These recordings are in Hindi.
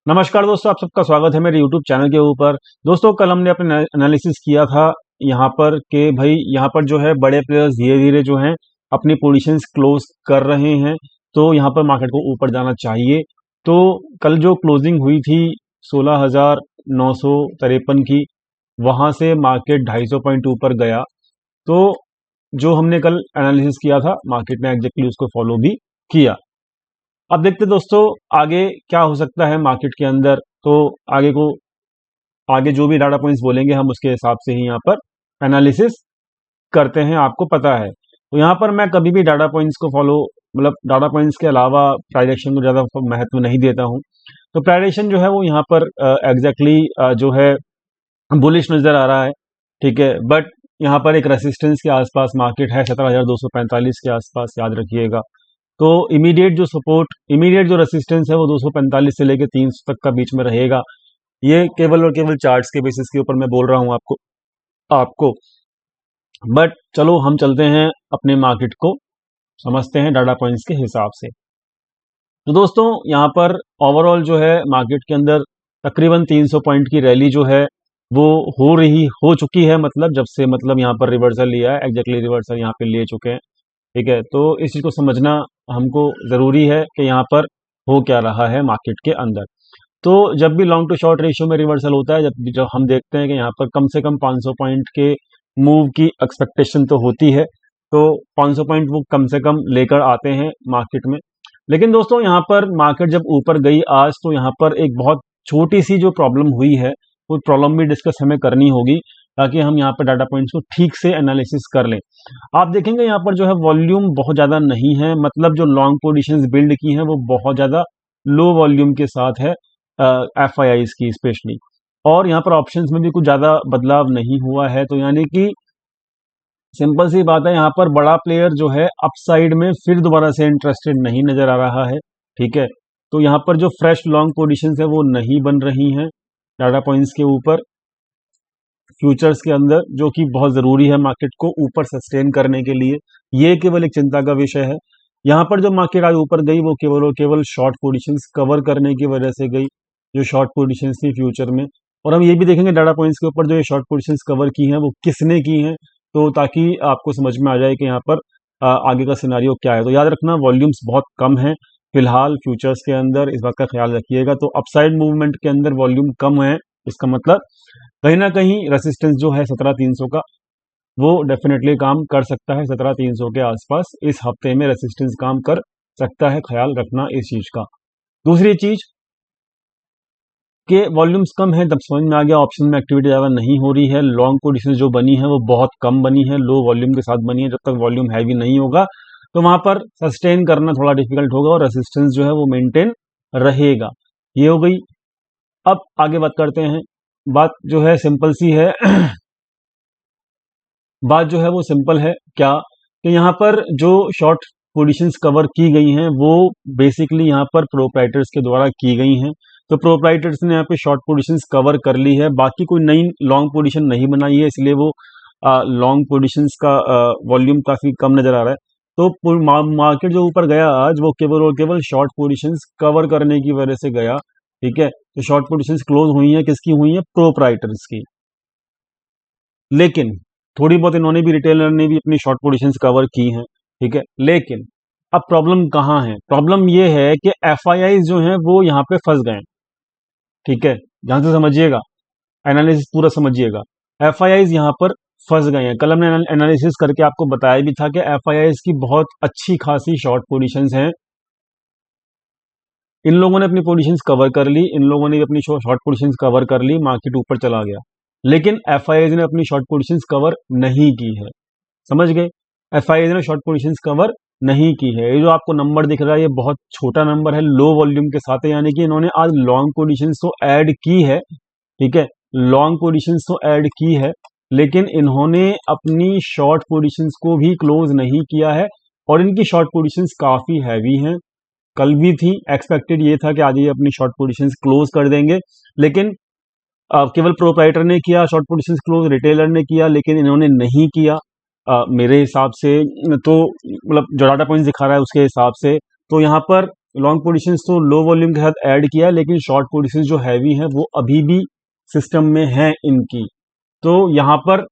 नमस्कार दोस्तों, आप सबका स्वागत है मेरे YouTube चैनल के ऊपर। दोस्तों, कल हमने अपने एनालिसिस किया था यहाँ पर कि भाई यहाँ पर जो है बड़े प्लेयर्स धीरे धीरे जो हैं अपनी पोजीशंस क्लोज कर रहे हैं, तो यहाँ पर मार्केट को ऊपर जाना चाहिए। तो कल जो क्लोजिंग हुई थी 16,953 की, वहाँ से मार्केट 250 पॉइंट ऊपर गया। तो जो हमने कल एनालिसिस किया था, मार्केट ने एग्जैक्टली उसको फॉलो भी किया। अब देखते हैं दोस्तों आगे क्या हो सकता है मार्केट के अंदर। तो आगे जो भी डाटा पॉइंट्स बोलेंगे हम उसके हिसाब से ही यहाँ पर एनालिसिस करते हैं, आपको पता है। तो यहाँ पर मैं कभी भी डाटा पॉइंट्स को फॉलो मतलब डाटा पॉइंट्स के अलावा प्राइडिक्शन को ज़्यादा महत्व नहीं देता हूँ। तो प्राइडिक्शन जो है वो यहाँ पर एग्जैक्टली जो है बुलिश नज़र आ रहा है, ठीक है। बट यहाँ पर एक रेसिस्टेंस के आसपास मार्केट है, 17,245 के आसपास, याद रखिएगा। तो इमीडिएट जो रेसिस्टेंस है वो 245 से लेकर 300 तक का बीच में रहेगा। ये केवल और केवल चार्ट्स के बेसिस के ऊपर मैं बोल रहा हूं आपको। बट चलो हम चलते हैं अपने मार्केट को समझते हैं डाटा पॉइंट्स के हिसाब से। तो दोस्तों यहाँ पर ओवरऑल जो है मार्केट के अंदर तकरीबन 300 पॉइंट की रैली जो है वो हो चुकी है, मतलब जब से यहाँ पर रिवर्सल लिया है, एग्जैक्टली रिवर्सल यहाँ पे ले चुके हैं, ठीक है। तो इस चीज़ को समझना हमको ज़रूरी है कि यहाँ पर हो क्या रहा है मार्केट के अंदर। तो जब भी लॉन्ग टू शॉर्ट रेशियो में रिवर्सल होता है, जब हम देखते हैं कि यहाँ पर कम से कम 500 पॉइंट के मूव की एक्सपेक्टेशन तो होती है, तो 500 पॉइंट वो कम से कम लेकर आते हैं मार्केट में। लेकिन दोस्तों यहाँ पर मार्केट जब ऊपर गई आज, तो यहाँ पर एक बहुत छोटी सी जो प्रॉब्लम हुई है, वो प्रॉब्लम भी डिस्कस हमें करनी होगी, ताकि हम यहाँ पर डाटा पॉइंट्स को ठीक से एनालिसिस कर लें। आप देखेंगे यहाँ पर जो है वॉल्यूम बहुत ज़्यादा नहीं है, मतलब जो लॉन्ग पोजीशंस बिल्ड की हैं वो बहुत ज़्यादा लो वॉल्यूम के साथ है, FIIs की स्पेशली। और यहाँ पर ऑप्शंस में भी कुछ ज़्यादा बदलाव नहीं हुआ है। तो यानी कि सिंपल सी बात है, यहाँ पर बड़ा प्लेयर जो है अपसाइड में फिर दोबारा से इंटरेस्टेड नहीं नजर आ रहा है, ठीक है। तो यहाँ पर जो फ्रेश लॉन्ग पोजीशंस है वो नहीं बन रही हैं डाटा पॉइंट्स के ऊपर, फ्यूचर्स के अंदर, जो कि बहुत ज़रूरी है मार्केट को ऊपर सस्टेन करने के लिए। ये केवल एक चिंता का विषय है। यहाँ पर जो मार्केट आज ऊपर गई वो केवल और केवल शॉर्ट पोजीशंस कवर करने की वजह से गई, जो शॉर्ट पोजीशंस थी फ्यूचर में। और हम ये भी देखेंगे डाटा पॉइंट्स के ऊपर जो ये शॉर्ट पोजीशंस कवर की हैं वो किसने की हैं, तो ताकि आपको समझ में आ जाए कि यहाँ पर आगे का सिनारियो क्या है। तो याद रखना, वॉल्यूम्स बहुत कम है फिलहाल फ्यूचर्स के अंदर, इस बात का ख्याल रखिएगा। तो अपसाइड मूवमेंट के अंदर वॉल्यूम कम है, इसका मतलब कहीं ना कहीं रेसिस्टेंस जो है 17,300 का, वो डेफिनेटली काम कर सकता है। 17,300 के आसपास इस हफ्ते में रेसिस्टेंस काम कर सकता है, ख्याल रखना इस चीज का। दूसरी चीज के वॉल्यूम्स कम है, तब समझ में आ गया ऑप्शन में एक्टिविटी ज़्यादा नहीं हो रही है। लॉन्ग पोजीशन जो बनी है वो बहुत कम बनी है, लो वॉल्यूम के साथ बनी है। जब तक वॉल्यूम हैवी नहीं होगा तो वहां पर सस्टेन करना थोड़ा डिफिकल्ट होगा और रेसिस्टेंस जो है वो मेंटेन रहेगा। ये हो गई। अब आगे बात करते हैं। बात जो है सिंपल सी है बात जो है वो सिंपल है, क्या कि यहाँ पर जो शॉर्ट पोजीशंस कवर की गई हैं वो बेसिकली यहाँ पर प्रोप्राइटर्स के द्वारा की गई हैं। तो प्रोप्राइटर्स ने यहाँ पे शॉर्ट पोजीशंस कवर कर ली है, बाकी कोई नई लॉन्ग पोजीशन नहीं बनाई है, इसलिए वो लॉन्ग पोजीशंस का वॉल्यूम काफी कम नजर आ रहा है। तो मार्केट जो ऊपर गया आज, वो केवल और केवल शॉर्ट पोजीशंस कवर करने की वजह से गया, ठीक है। तो शॉर्ट पोजीशंस क्लोज हुई हैं, किसकी हुई हैं? प्रोप्राइटर्स की। लेकिन थोड़ी बहुत इन्होंने भी, रिटेलर ने भी अपनी शॉर्ट पोजीशंस कवर की हैं, ठीक है। लेकिन अब प्रॉब्लम कहाँ है? प्रॉब्लम ये है कि FIIs जो हैं वो यहाँ पे फंस गए हैं, ठीक है। ध्यान से समझिएगा, एनालिसिस पूरा समझिएगा। FIIs यहाँ पर फंस गए हैं। कल हमने एनालिसिस करके आपको बताया भी था कि FIIs की बहुत अच्छी खासी शॉर्ट पोजीशंस हैं। इन लोगों ने अपनी पोजीशंस कवर कर ली, इन लोगों ने भी अपनी शॉर्ट पोजीशंस कवर कर ली, मार्केट ऊपर चला गया। लेकिन FIIs ने अपनी शॉर्ट पोजीशंस कवर नहीं की है, समझ गए? FIIs ने शॉर्ट पोजीशंस कवर नहीं की है। ये जो आपको नंबर दिख रहा है ये बहुत छोटा नंबर है, लो वॉल्यूम के साथ है, यानी कि इन्होंने आज लॉन्ग पोजीशंस तो ऐड की है, ठीक है, लॉन्ग पोजीशंस तो ऐड की है, लेकिन इन्होंने अपनी शॉर्ट पोजीशंस को भी क्लोज नहीं किया है। और इनकी शॉर्ट पोजीशंस काफी हैवी हैं, कल भी थी, एक्सपेक्टेड ये था कि आज ये अपनी शॉर्ट पोजीशंस क्लोज कर देंगे, लेकिन केवल प्रोप्राइटर ने किया शॉर्ट पोजीशंस क्लोज, रिटेलर ने किया, लेकिन इन्होंने नहीं किया मेरे हिसाब से। तो मतलब जो डाटा पॉइंट्स दिखा रहा है उसके हिसाब से, तो यहाँ पर लॉन्ग पोजीशंस तो लो वॉल्यूम के साथ ऐड किया है, लेकिन शॉर्ट पोजीशंस जो हैवी हैं वो अभी भी सिस्टम में हैं इनकी। तो यहाँ पर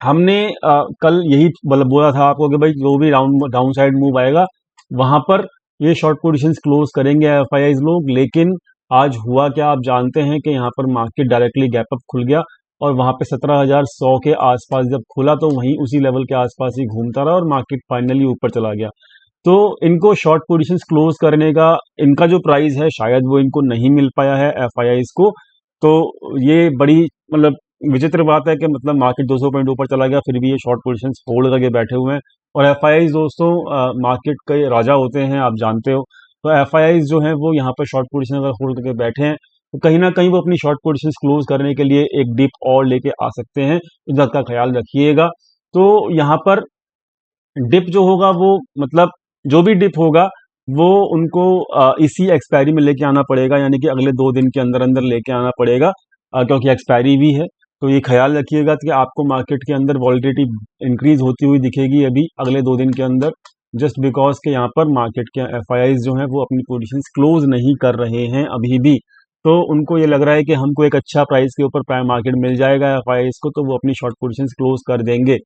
हमने कल यही बोला था आपको कि भाई जो भी डाउन साइड मूव आएगा वहां पर ये शॉर्ट पोजीशंस क्लोज करेंगे एफआईआईज लोग। लेकिन आज हुआ क्या आप जानते हैं कि यहाँ पर मार्केट डायरेक्टली गैप अप खुल गया और वहां पे 17,100 के आसपास जब खुला तो वहीं उसी लेवल के आसपास ही घूमता रहा और मार्केट फाइनली ऊपर चला गया। तो इनको शॉर्ट पोजीशंस क्लोज करने का इनका जो प्राइस है शायद वो इनको नहीं मिल पाया है एफआईआईज को। तो ये बड़ी मतलब विचित्र बात है कि मतलब मार्केट 200 पॉइंट ऊपर चला गया फिर भी ये शॉर्ट पोजीशंस होल्ड करके बैठे हुए हैं। और एफआईआईज दोस्तों मार्केट के राजा होते हैं, आप जानते हो। तो एफआईआईज जो हैं वो यहाँ पर शॉर्ट पोजीशन अगर होल्ड करके बैठे हैं तो कहीं ना कहीं वो अपनी शॉर्ट पोजीशंस क्लोज करने के लिए एक डिप और लेके आ सकते हैं, इस बात का ख्याल रखिएगा। तो यहाँ पर डिप जो होगा वो मतलब जो भी डिप होगा वो उनको इसी एक्सपायरी में लेके आना पड़ेगा, यानी कि अगले 2 दिन के अंदर अंदर लेके आना पड़ेगा, क्योंकि एक्सपायरी भी है। तो ये ख्याल रखिएगा कि आपको मार्केट के अंदर वॉलिटिलिटी इंक्रीज होती हुई दिखेगी अभी अगले 2 दिन के अंदर, जस्ट बिकॉज के यहाँ पर मार्केट के एफआईआईज जो हैं वो अपनी पोजीशंस क्लोज नहीं कर रहे हैं अभी भी। तो उनको ये लग रहा है कि हमको एक अच्छा प्राइस के ऊपर प्राइम मार्केट मिल जाएगा एफआईआईज को, तो वो अपनी शॉर्ट पोजीशंस क्लोज कर देंगे।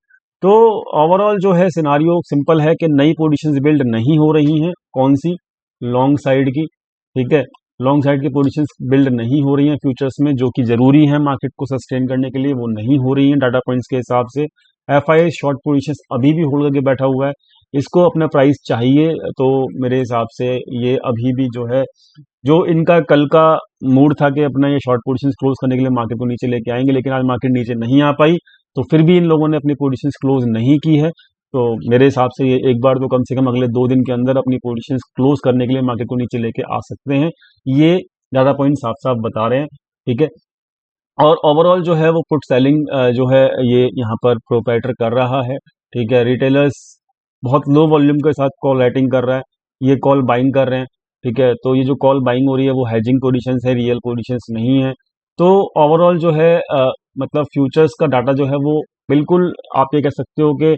तो ओवरऑल जो है सिनारियो सिंपल है कि नई पोजीशंस बिल्ड नहीं हो रही हैं। कौन सी? लॉन्ग साइड की। ठीक है, लॉन्ग साइड की पोजीशंस बिल्ड नहीं हो रही हैं फ्यूचर्स में, जो कि जरूरी है मार्केट को सस्टेन करने के लिए, वो नहीं हो रही हैं डाटा पॉइंट्स के हिसाब से। एफआईआई शॉर्ट पोजीशंस अभी भी होल्ड करके बैठा हुआ है, इसको अपना प्राइस चाहिए। तो मेरे हिसाब से ये अभी भी जो है, जो इनका कल का मूड था कि अपना ये शॉर्ट पोजीशंस क्लोज करने के लिए मार्केट को नीचे लेके आएंगे, लेकिन आज मार्केट नीचे नहीं आ पाई तो फिर भी इन लोगों ने अपनी पोजीशंस क्लोज नहीं की है। तो मेरे हिसाब से ये एक बार तो कम से कम अगले 2 दिन के अंदर अपनी पोजीशंस क्लोज करने के लिए मार्केट को नीचे लेके आ सकते हैं, ये डाटा पॉइंट साफ साफ बता रहे हैं। ठीक है, और ओवरऑल जो है वो पुट सेलिंग जो है ये यहाँ पर प्रोप्राइटर कर रहा है। ठीक है, रिटेलर्स बहुत लो वॉल्यूम के साथ कॉल राइटिंग कर रहा है, ये कॉल बाइंग कर रहे हैं। ठीक है, तो ये जो कॉल बाइंग हो रही है वो हेजिंग पोजीशंस है, रियल पोजीशंस नहीं है। तो ओवरऑल जो है मतलब फ्यूचर्स का डाटा जो है वो बिल्कुल आप ये कह सकते हो कि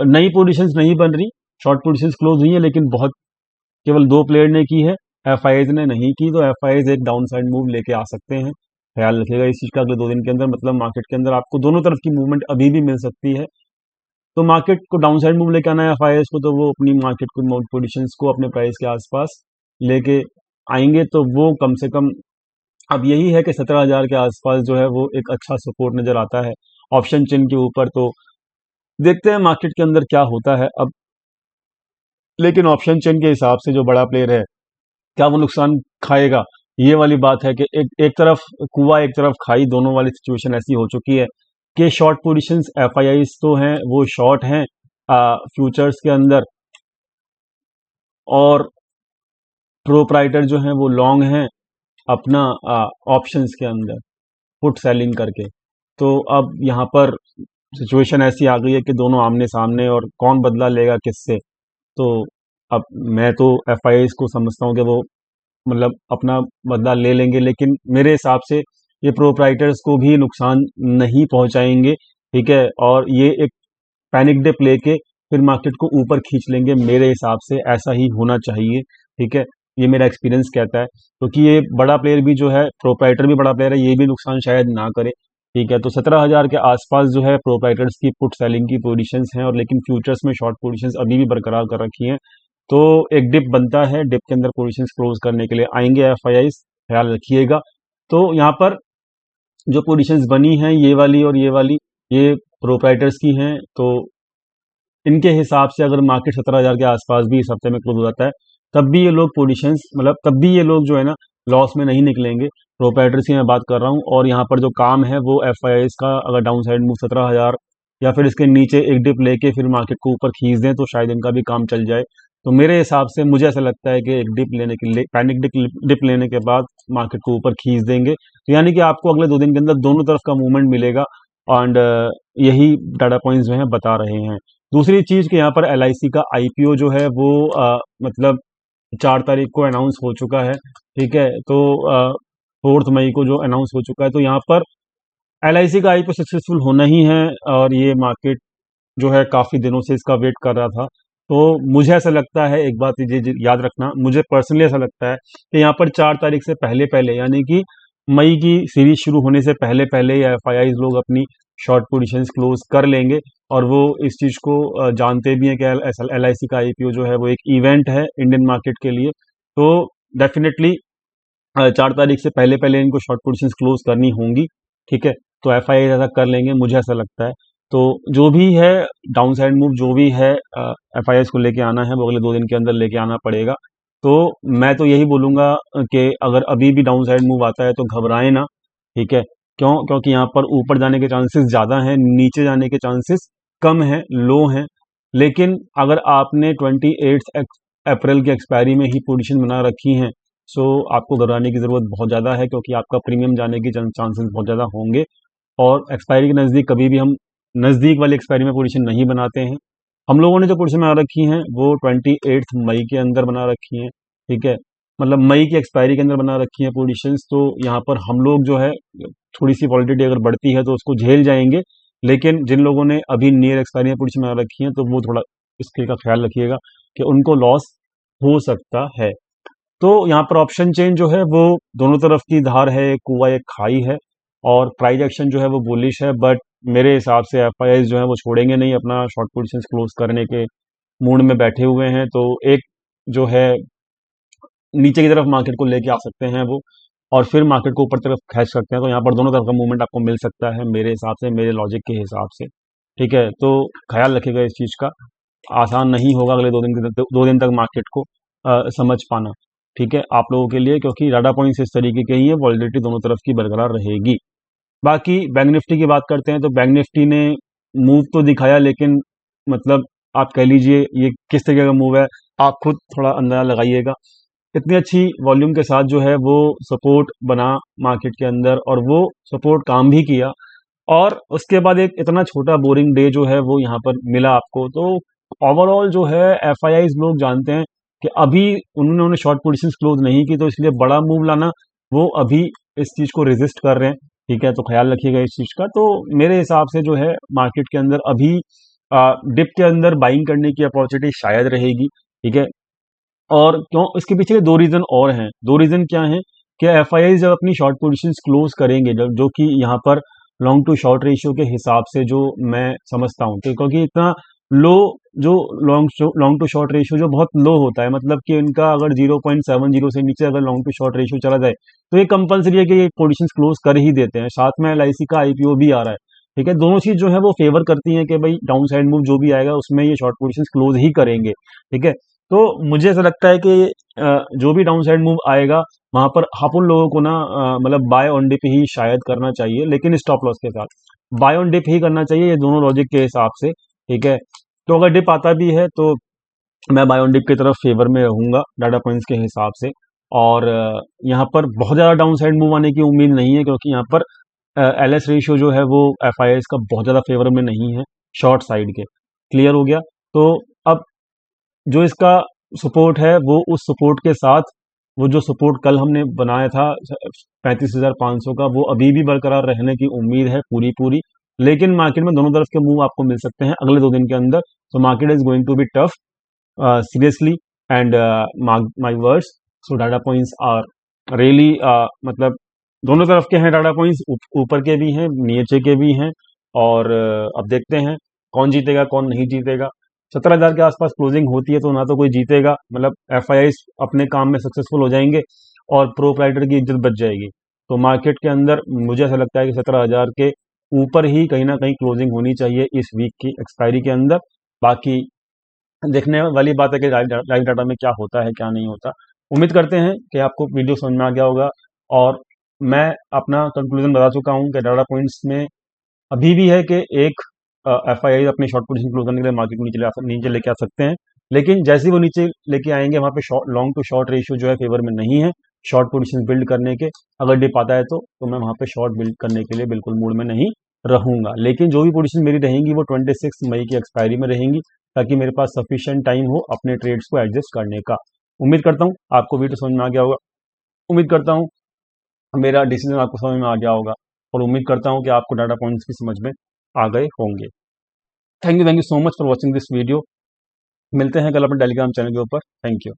नई पोजीशंस नहीं बन रही, शॉर्ट पोजीशंस क्लोज हुई है, लेकिन बहुत केवल 2 प्लेयर ने की है, एफआईआईज ने नहीं की। तो एफआईआईज एक डाउन साइड मूव लेके आ सकते हैं, ख्याल रखिएगा इस चीज का। अगले 2 दिन के अंदर मतलब मार्केट के अंदर आपको दोनों तरफ की मूवमेंट अभी भी मिल सकती है। तो मार्केट को डाउन साइड मूव लेके आना है एफआईआईज को, तो वो अपनी मार्केट को पोजीशंस को अपने प्राइस के आसपास लेके आएंगे। तो वो कम से कम अब यही है कि 17,000 के आसपास जो है वो एक अच्छा सपोर्ट नजर आता है ऑप्शन चेन के ऊपर। तो देखते हैं मार्केट के अंदर क्या होता है अब। लेकिन ऑप्शन चेन के हिसाब से जो बड़ा प्लेयर है, क्या वो नुकसान खाएगा? ये वाली बात है कि एक तरफ कुआ एक तरफ खाई, दोनों वाली सिचुएशन ऐसी हो चुकी है कि शॉर्ट पोजीशंस एफआईआईज तो हैं वो शॉर्ट हैं फ्यूचर्स के अंदर, और प्रोप्राइटर जो हैं वो लॉन्ग हैं अपना ऑप्शंस के अंदर पुट सेलिंग करके। तो अब यहाँ पर सिचुएशन ऐसी आ गई है कि दोनों आमने सामने, और कौन बदला लेगा किससे। तो अब मैं तो एफआईआईज को समझता हूँ कि वो मतलब अपना बदला ले लेंगे, लेकिन मेरे हिसाब से ये प्रोप्राइटर्स को भी नुकसान नहीं पहुंचाएंगे। ठीक है, और ये एक पैनिक डिप लेके फिर मार्केट को ऊपर खींच लेंगे, मेरे हिसाब से ऐसा ही होना चाहिए। ठीक है, ये मेरा एक्सपीरियंस कहता है, क्योंकि ये बड़ा प्लेयर भी जो है, प्रोप्राइटर भी बड़ा प्लेयर है, ये भी नुकसान शायद ना करे। ठीक है, तो 17,000 के आसपास जो है प्रोप्राइटर्स की पुट सेलिंग की पोजीशंस हैं, और लेकिन फ्यूचर्स में शॉर्ट पोजीशंस अभी भी बरकरार कर रखी हैं। तो एक डिप बनता है, डिप के अंदर पोजीशंस क्लोज करने के लिए आएंगे एफआईआईज, ख्याल रखिएगा। तो यहाँ पर जो पोजीशंस बनी हैं ये वाली और ये वाली, ये प्रोप्राइटर्स की हैं। तो इनके हिसाब से अगर मार्केट 17,000 के आसपास भी इस हफ्ते में क्लोज हो जाता है, तब भी ये लोग पोजीशंस मतलब तब भी ये लोग जो है ना लॉस में नहीं निकलेंगे। प्रोप्राइटर्स की मैं बात कर रहा हूँ, और यहाँ पर जो काम है वो एफआईआईज का, अगर डाउन साइड मूव 17,000 या फिर इसके नीचे एक डिप लेके फिर मार्केट को ऊपर खींच दें तो शायद इनका भी काम चल जाए। तो मेरे हिसाब से मुझे ऐसा लगता है कि एक डिप लेने के लिए, पैनिक डिप लेने के बाद मार्केट को ऊपर खींच देंगे, तो यानी कि आपको अगले 2 दिन के अंदर दोनों तरफ का मूवमेंट मिलेगा। एंड यही डाटा पॉइंट्स जो हैं बता रहे हैं। दूसरी चीज कि यहाँ पर एलआईसी का आईपीओ जो है वो मतलब 4 तारीख को अनाउंस हो चुका है। ठीक है, तो 4 मई को जो अनाउंस हो चुका है, तो यहाँ पर एलआईसी का आईपीओ सक्सेसफुल होना ही है, और ये मार्केट जो है काफी दिनों से इसका वेट कर रहा था। तो मुझे ऐसा लगता है, एक बात ये याद रखना, मुझे पर्सनली ऐसा लगता है कि यहाँ पर 4 तारीख से पहले पहले, यानी कि मई की सीरीज शुरू होने से पहले पहले या एफआईआई लोग अपनी शॉर्ट पोजीशंस क्लोज कर लेंगे। और वो इस चीज़ को जानते भी हैं कि एलआईसी का आईपीओ जो है वो एक इवेंट है इंडियन मार्केट के लिए। तो डेफिनेटली 4 तारीख से पहले पहले इनको शॉर्ट पोजीशंस क्लोज करनी होंगी। ठीक है, तो एफआईआई ऐसा कर लेंगे, मुझे ऐसा लगता है। तो जो भी है डाउन साइड मूव जो भी है एफआईआई को लेके आना है, वो अगले 2 दिन के अंदर लेके आना पड़ेगा। तो मैं तो यही बोलूंगा कि अगर अभी भी डाउन साइड मूव आता है तो घबराएं ना। ठीक है, क्योंकि यहाँ पर ऊपर जाने के चांसेस ज़्यादा हैं, नीचे जाने के चांसेस कम हैं, लो हैं। लेकिन अगर आपने 28 अप्रैल की एक्सपायरी में ही पोजीशन बना रखी है, सो आपको घबराने की ज़रूरत बहुत ज़्यादा है, क्योंकि आपका प्रीमियम जाने की चांसेस बहुत ज़्यादा होंगे। और एक्सपायरी के नज़दीक कभी भी हम नज़दीक वाली एक्सपायरी में पोजीशन नहीं बनाते हैं। हम लोगों ने जो पोजीशन बना रखी हैं वो 28 मई के अंदर बना रखी हैं। ठीक है, मतलब मई की एक्सपायरी के अंदर बना रखी हैं पोजीशंस। तो यहाँ पर हम लोग जो है थोड़ी सी वॉलिटिलिटी अगर बढ़ती है तो उसको झेल जाएंगे। लेकिन जिन लोगों ने अभी नियर एक्सपायरी में पोजीशन बना रखी है, तो वो थोड़ा इसके का ख्याल रखिएगा कि उनको लॉस हो सकता है। तो यहाँ पर ऑप्शन चेन जो है वो दोनों तरफ की धार है, एक कुआ एक खाई है। और प्राइस एक्शन जो है वो बुलिश है, बट मेरे हिसाब से एफआईआई जो है वो छोड़ेंगे नहीं, अपना शॉर्ट पोजीशन क्लोज करने के मूड में बैठे हुए हैं। तो एक जो है नीचे की तरफ मार्केट को लेके आ सकते हैं वो, और फिर मार्केट को ऊपर तरफ खींच सकते हैं। तो यहाँ पर दोनों तरफ का मूवमेंट आपको मिल सकता है मेरे हिसाब से, मेरे लॉजिक के हिसाब से। ठीक है, तो ख्याल रखिएगा इस चीज़ का। आसान नहीं होगा अगले 2 दिन तक मार्केट को समझ पाना। ठीक है, आप लोगों के लिए, क्योंकि डाटा पॉइंट्स इस तरीके के ही है, वॉलिडिटी दोनों तरफ की बरकरार रहेगी। बाकी बैंक निफ्टी की बात करते हैं, तो बैंक निफ्टी ने मूव तो दिखाया, लेकिन मतलब आप कह लीजिए ये किस तरीके का मूव है, आप खुद थोड़ा अंदाजा लगाइएगा। इतनी अच्छी वॉल्यूम के साथ जो है वो सपोर्ट बना मार्केट के अंदर, और वो सपोर्ट काम भी किया। और उसके बाद एक इतना छोटा बोरिंग डे जो है वो यहाँ पर मिला आपको। तो ओवरऑल जो है एफआईआई लोग जानते हैं कि अभी उन्होंने शॉर्ट पोजीशंस क्लोज नहीं की, तो इसलिए बड़ा मूव लाना वो अभी इस चीज़ को रेजिस्ट कर रहे हैं। ठीक है, तो ख्याल रखिएगा इस चीज़ का। तो मेरे हिसाब से जो है मार्केट के अंदर अभी डिप के अंदर बाइंग करने की अपॉर्चुनिटी शायद रहेगी। ठीक है, और क्यों, इसके पीछे के 2 रीज़न और हैं। 2 रीज़न क्या हैं कि एफआईआई जब अपनी शॉर्ट पोजीशंस क्लोज करेंगे, जब जो कि यहाँ पर लॉन्ग टू शॉर्ट रेशियो के हिसाब से जो मैं समझता हूँ, क्योंकि इतना लो, जो लॉन्ग टू शॉर्ट रेशियो जो बहुत लो होता है, मतलब कि इनका अगर 0.70 से नीचे अगर लॉन्ग टू शॉर्ट रेशियो चला जाए, तो ये कंपलसरी है कि ये पोजीशंस क्लोज कर ही देते हैं। साथ में एलआईसी का आईपीओ भी आ रहा है। ठीक है, दोनों चीज जो है वो फेवर करती हैं कि भाई डाउन साइड मूव जो भी आएगा उसमें ये शॉर्ट पोजीशंस क्लोज ही करेंगे। ठीक है, तो मुझे ऐसा लगता है कि जो भी डाउन साइड मूव आएगा वहां पर हम उन लोगों को ना मतलब बाय ऑन डिप ही शायद करना चाहिए, लेकिन स्टॉप लॉस के साथ बाय ऑन डिप ही करना चाहिए, ये दोनों लॉजिक के हिसाब से। ठीक है, तो अगर डिप आता भी है तो मैं बाय ऑन डिप की तरफ फेवर में रहूंगा डाटा पॉइंट्स के हिसाब से। और यहाँ पर बहुत ज़्यादा डाउन साइड मूव आने की उम्मीद नहीं है, क्योंकि यहाँ पर एलएस रेशियो जो है वो एफआईआई का बहुत ज़्यादा फेवर में नहीं है शॉर्ट साइड के। क्लियर हो गया। तो अब जो इसका सपोर्ट है वो उस सपोर्ट के साथ, वो जो सपोर्ट कल हमने बनाया था 35,500 का, वो अभी भी बरकरार रहने की उम्मीद है पूरी पूरी। लेकिन मार्केट में दोनों तरफ के मूव आपको मिल सकते हैं अगले 2 दिन के अंदर। तो market is going to be tough seriously, and mark my words. So data points are really मतलब दोनों तरफ के हैं डाटा पॉइंट्स, ऊपर के भी हैं नीचे के भी हैं। और अब देखते हैं कौन जीतेगा कौन नहीं जीतेगा। 17,000 के आसपास क्लोजिंग होती है तो ना तो कोई जीतेगा, मतलब एफआईआई अपने काम में सक्सेसफुल हो जाएंगे और प्रोप्राइटर की इज्जत बच जाएगी। तो मार्केट के अंदर मुझे ऐसा लगता है कि 17,000 के ऊपर ही कहीं ना कहीं क्लोजिंग होनी चाहिए इस वीक की एक्सपायरी के अंदर। बाकी देखने वाली बात है कि लाइव डाटा में क्या होता है क्या नहीं होता। उम्मीद करते हैं कि आपको वीडियो समझ में आ गया होगा, और मैं अपना कंक्लूजन बता चुका हूं कि डाटा पॉइंट्स में अभी भी है कि एक एफआईआई अपनी शॉर्ट पोजीशन क्लोज करने के लिए मार्केट को नीचे लेके आ सकते हैं। लेकिन जैसे ही वो नीचे लेके आएंगे वहां पे लॉन्ग टू शॉर्ट रेशियो जो है फेवर में नहीं है शॉर्ट पोजीशन बिल्ड करने के। अगर डिप आता है तो मैं वहां पे शॉर्ट बिल्ड करने के लिए बिल्कुल मूड में नहीं रहूंगा। लेकिन जो भी पोजीशन मेरी रहेंगी वो 26 मई की एक्सपायरी में रहेंगी, ताकि मेरे पास सफिशिएंट टाइम हो अपने ट्रेड्स को एडजस्ट करने का। उम्मीद करता हूँ आपको वीडियो समझ में आ गया होगा। उम्मीद करता हूँ मेरा डिसीजन आपको समझ में आ गया होगा, और उम्मीद करता हूँ कि आपको डाटा पॉइंट्स भी समझ में आ गए होंगे। Thank you so much for watching this video. मिलते हैं कल अपने टेलीग्राम चैनल के ऊपर। Thank you.